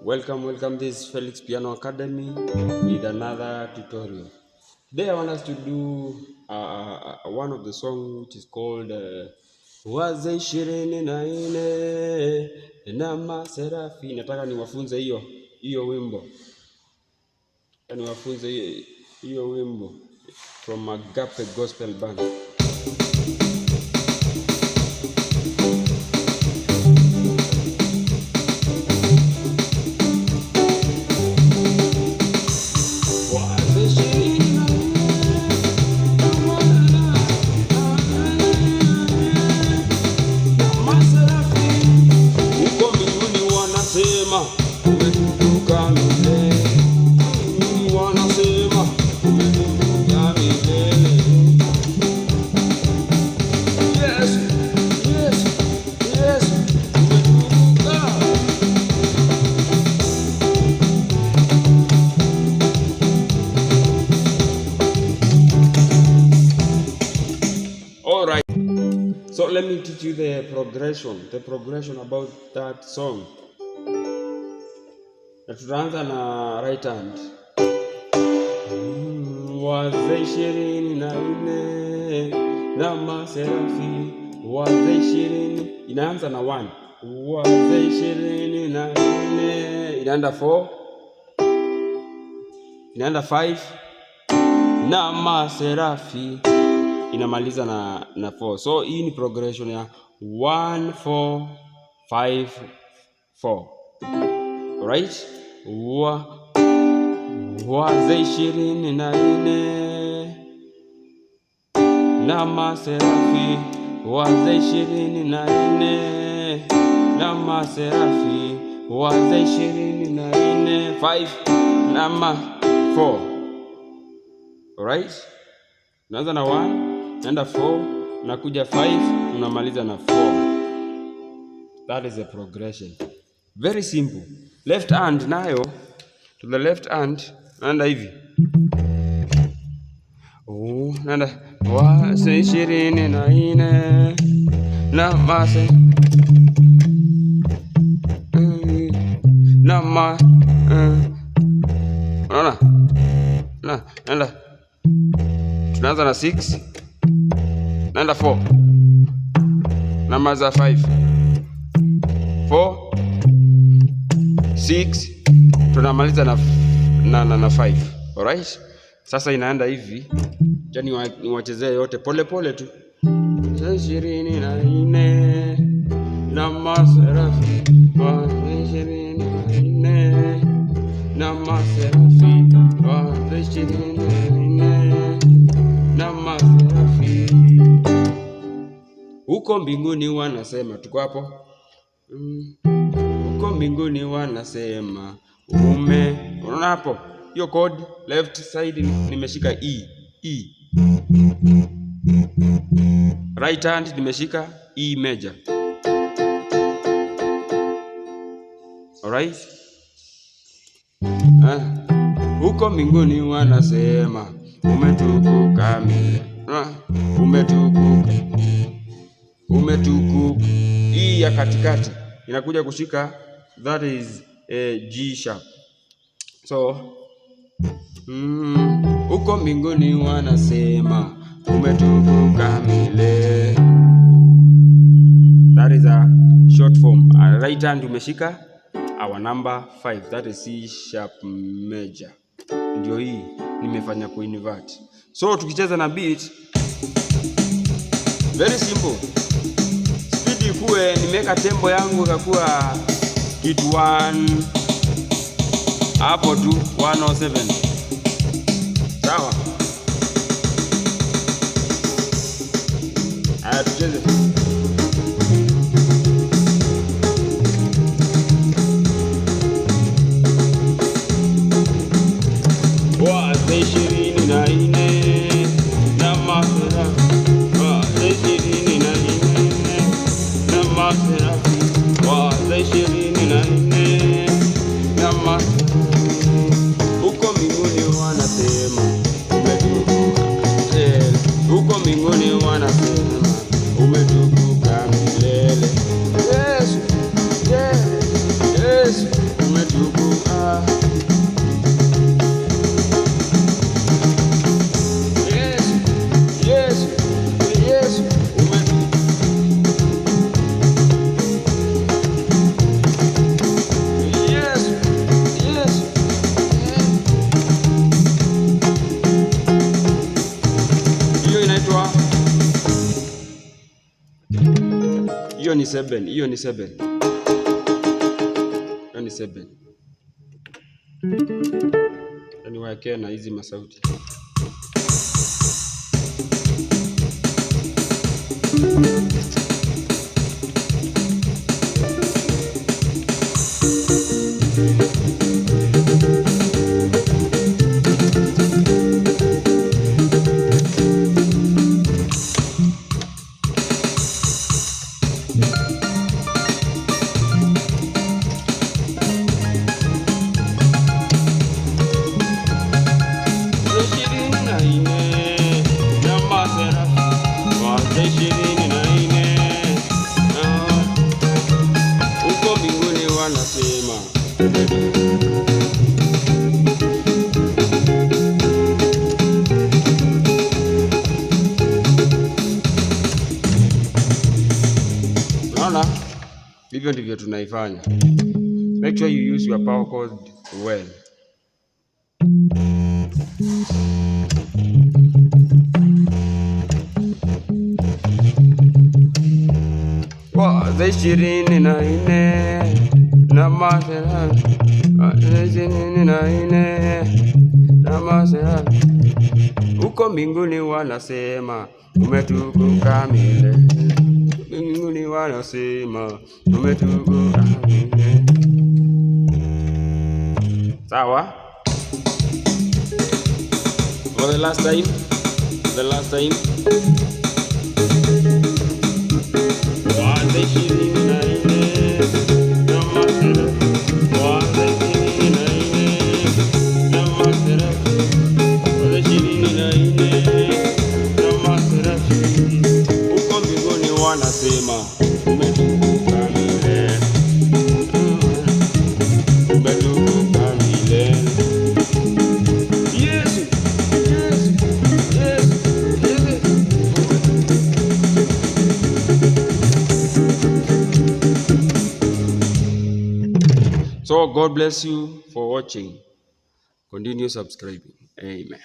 Welcome. This is Felix Piano Academy with another tutorial. Today I want us to do one of the songs which is called Waze 24 na Maserafi. Nataka niwafunze hiyo wimbo. Niwafunze hiyo wimbo from Agape Gospel Band. All right, so let me teach you the progression about that song. Na tutaanza na right hand. Waze 24 na Maserafi, Waze 20 inaanza na 1. Waze 24 inaenda 4, inaenda 5 na Maserafi inamaliza na 4. So hii ni progression ya 1 4 5 4. Alright? Waze 24 na Maserafi, Waze 24 na Maserafi, Waze 24 5 na 4. Alright? Unaanza na 1, naenda 4, nakuja 5, unamaliza na 4. That is a progression. Very simple. Left hand nayo, to the left hand, naenda hivi. Naenda Waze 24 na Mase na ma unaona? Naenda tunaanza na 6, naenda 4, namaza 5 4 6, tunamaliza na 5. Alright? Sasa inaenda hivi. Jani niwachezee yote pole tu. 24 na Maserafi, 24 na Maserafi, 24 na Maserafi. Huko mbinguni wanasema, tuko hapo. Huko mbinguni wanasema unaona hapo? Hiyo chord left side nimeshika E. Right hand nimeshika E major. Alright? Huko mbinguni wanasema umetukuka milele. Umetukuka. Hii ya katikati inakuja kushika, that is G sharp. So huko mbinguni wanasema umetukuka milele. That is a short form. Right hand umeshika our number 5, that is C sharp major. Ndio hii nimefanya kuinvert. So tukicheza na beat, very simple. Speed ikuwe, nimeweka tempo yangu ikakuwa hit 1 hapo tu 107. Sawa? Haya tucheze. Waze 24 na Maserafi, Waze 24 na Maserafi, Waze 24 na Maserafi. Huko mbinguni wanasema umetukuka. Huko mbinguni wanasema umetukuka milele. Yesu, umetukuka. ni 7. Hiyo ni 7. Hiyo ni 7. Yaani waekea na hizi masauti. Unaona? Hivyo ndivyo tunaifanya. Make sure you use your power cord well. Ishirini na nne na Maserati, ishirini na nne na Maserati. Huko mbinguni wanasema umetukuka milele. Mbinguni wanasema umetukuka milele. Sawa? For the last time. Wanasema umetukuka milele, umetukuka milele. Yesu, Yesu, Yesu, Yesu. So God bless you for watching. Continue subscribing. Amen.